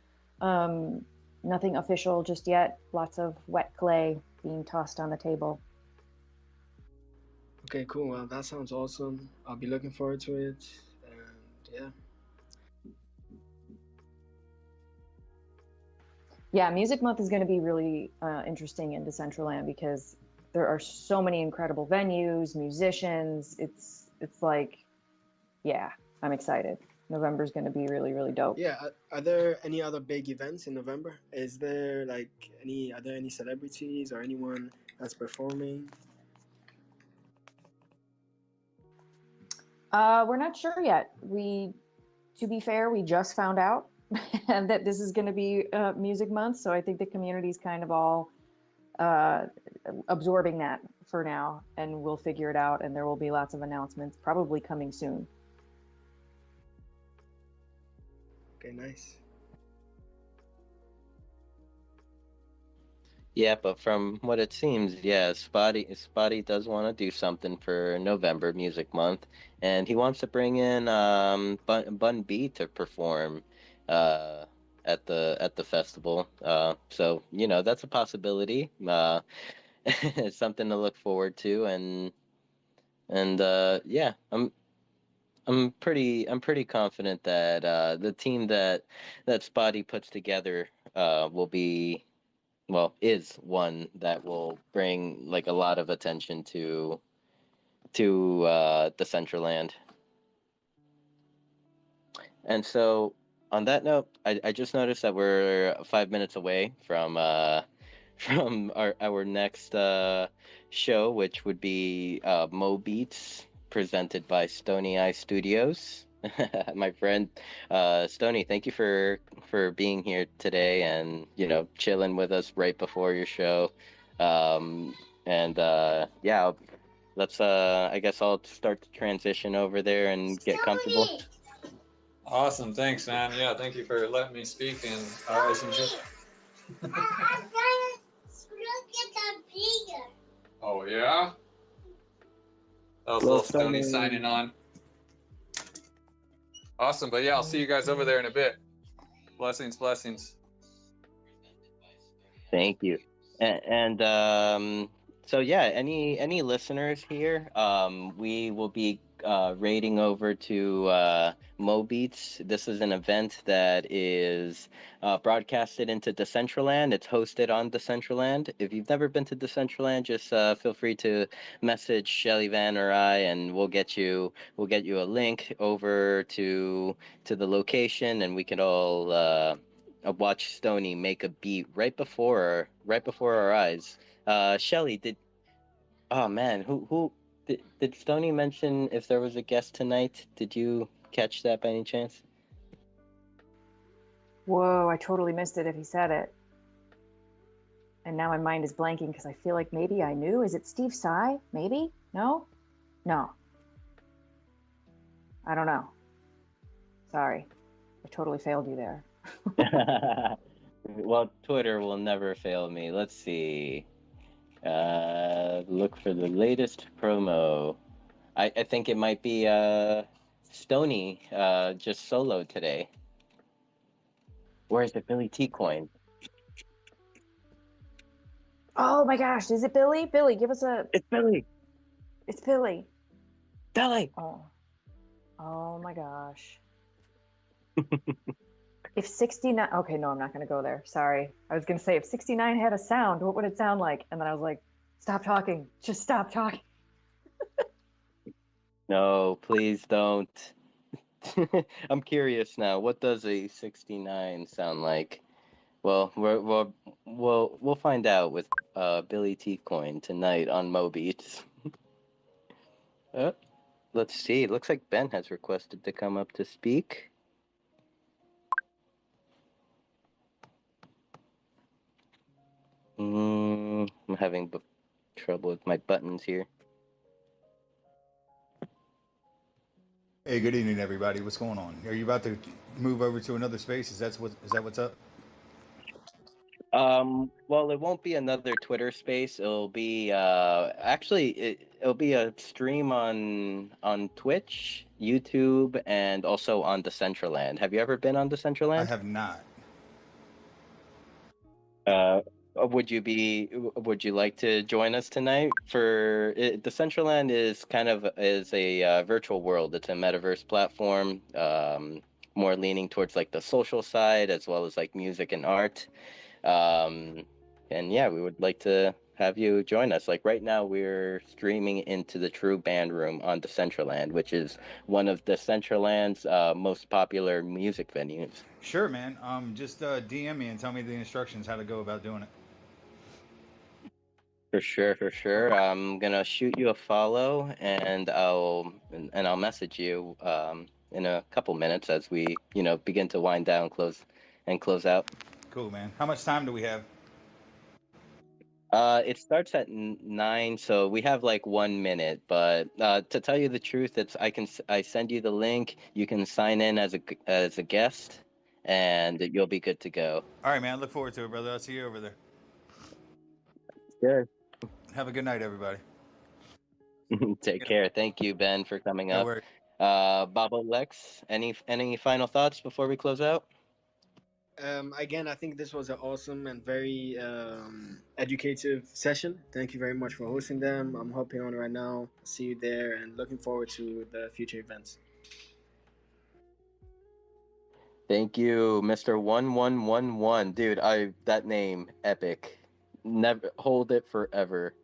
official just yet. Lots of wet clay being tossed on the table. Okay, cool. Well, that sounds awesome. I'll be looking forward to it. And yeah. Yeah, Music Month is going to be really interesting in Decentraland because there are so many incredible venues, musicians. It's like, yeah, I'm excited. November is going to be really, really dope. Yeah, are there any other big events in November? Are there any celebrities or anyone that's performing? We're not sure yet. To be fair, we just found out that this is going to be Music Month, so I think the community's kind of all absorbing that for now, and we'll figure it out, and there will be lots of announcements probably coming soon. Okay, nice. Yeah, but from what it seems, yeah, Spotty does want to do something for November Music Month, and he wants to bring in Bun B to perform at the festival. So that's a possibility. It's something to look forward to, and yeah, I'm pretty confident that the team that Spotty puts together is one that will bring like a lot of attention to Decentraland. And so on that note, I just noticed that we're 5 minutes away from from our next show, which would be Mo Beats presented by Stony Eye Studios. My friend Stony, thank you for being here today and chilling with us right before your show. Yeah, let's I guess I'll start the transition over there and get comfortable. Awesome, thanks, man. Yeah, thank you for letting me speak. And oh yeah, that was little Stony signing on. Awesome, but yeah, I'll see you guys over there in a bit. Blessings. Thank you. And so yeah, any listeners here, we will be raiding over to MoBeats. This is an event that is broadcasted into Decentraland. It's hosted on Decentraland. If you've never been to Decentraland, just feel free to message Shelly Van or I, and we'll get you a link over to the location, and we can all watch Stony make a beat right before our eyes. Shelly, oh man, who did Stony mention if there was a guest tonight? Did you catch that by any chance? Whoa, I totally missed it if he said it. And now my mind is blanking because I feel like maybe I knew. Is it Steve Tsai? Maybe? No? No. I don't know. Sorry. I totally failed you there. Well, Twitter will never fail me. Let's see. Look for the latest promo. I think it might be Stony just solo today. Or is it Billy T Coin? Oh my gosh, is it Billy? Billy, give us a... It's Billy! It's Billy. Billy! Oh my gosh. If 69... Okay, no, I'm not going to go there. Sorry. I was going to say, if 69 had a sound, what would it sound like? And then I was like, stop talking. Just stop talking. No, please don't. I'm curious now. What does a 69 sound like? Well, we'll find out with Billy T Coin tonight on MoBeats. Let's see. It looks like Ben has requested to come up to speak. I'm having trouble with my buttons here. Hey, good evening, everybody. What's going on? Are you about to move over to another space? Is that what's up? Well, it won't be another Twitter space. It'll be actually it'll be a stream on Twitch, YouTube, and also on Decentraland. Have you ever been on Decentraland? I have not. Would you like to join us tonight for Decentraland is kind of a virtual world. It's a metaverse platform, more leaning towards like the social side as well as like music and art. And yeah, we would like to have you join us. Like right now, we're streaming into the True Band Room on Decentraland, which is one of Decentraland's most popular music venues. Sure, man. Just DM me and tell me the instructions how to go about doing it. For sure. I'm gonna shoot you a follow, and I'll message you in a couple minutes as we begin to wind down, close out. Cool, man. How much time do we have? It starts at 9, so we have like 1 minute. But to tell you the truth, I send you the link. You can sign in as a guest, and you'll be good to go. All right, man. Look forward to it, brother. I'll see you over there. Sure. Have a good night, everybody. Take care. Thank you, Ben, for coming No up. worries. Babo Lex, any final thoughts before we close out? Again, I think this was an awesome and very educative session. Thank you very much for hosting them. I'm hopping on right now. See you there and looking forward to the future events. Thank you, Mr. 1111. Dude, that name, epic. Never hold it forever.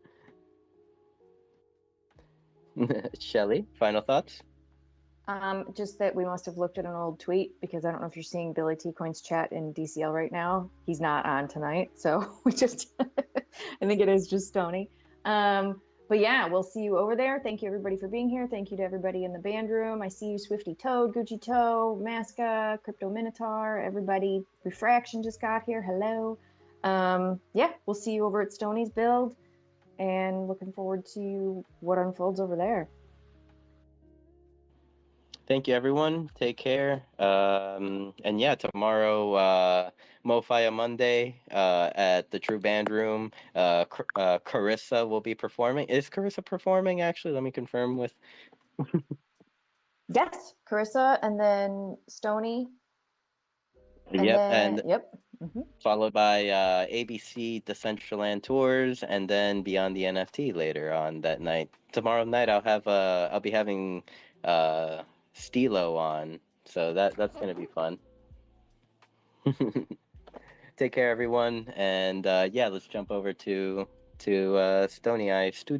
Shelly, final thoughts? Just that we must have looked at an old tweet because I don't know if you're seeing Billy T Coin's chat in DCL right now. He's not on tonight, so we just I think it is just Stony. But yeah, we'll see you over there. Thank you everybody for being here. Thank you to everybody in the band room. I see you, Swifty Toad, Gucci Toe, Masca, Crypto Minotaur, everybody. Refraction just got here. Hello. Yeah, we'll see you over at Stony's build, and looking forward to what unfolds over there. Thank you, everyone. Take care. And yeah, tomorrow, MoFi Monday at the True Band Room. Carissa will be performing. Is Carissa performing, actually? Let me confirm with... Yes, Carissa, and then Stony. Yep. Mm-hmm. Followed by ABC Decentraland Tours, and then Beyond the NFT later on that night. Tomorrow night, I'll be having Stilo on. So that's gonna be fun. Take care, everyone, and yeah, let's jump over to Stony Eye Studio.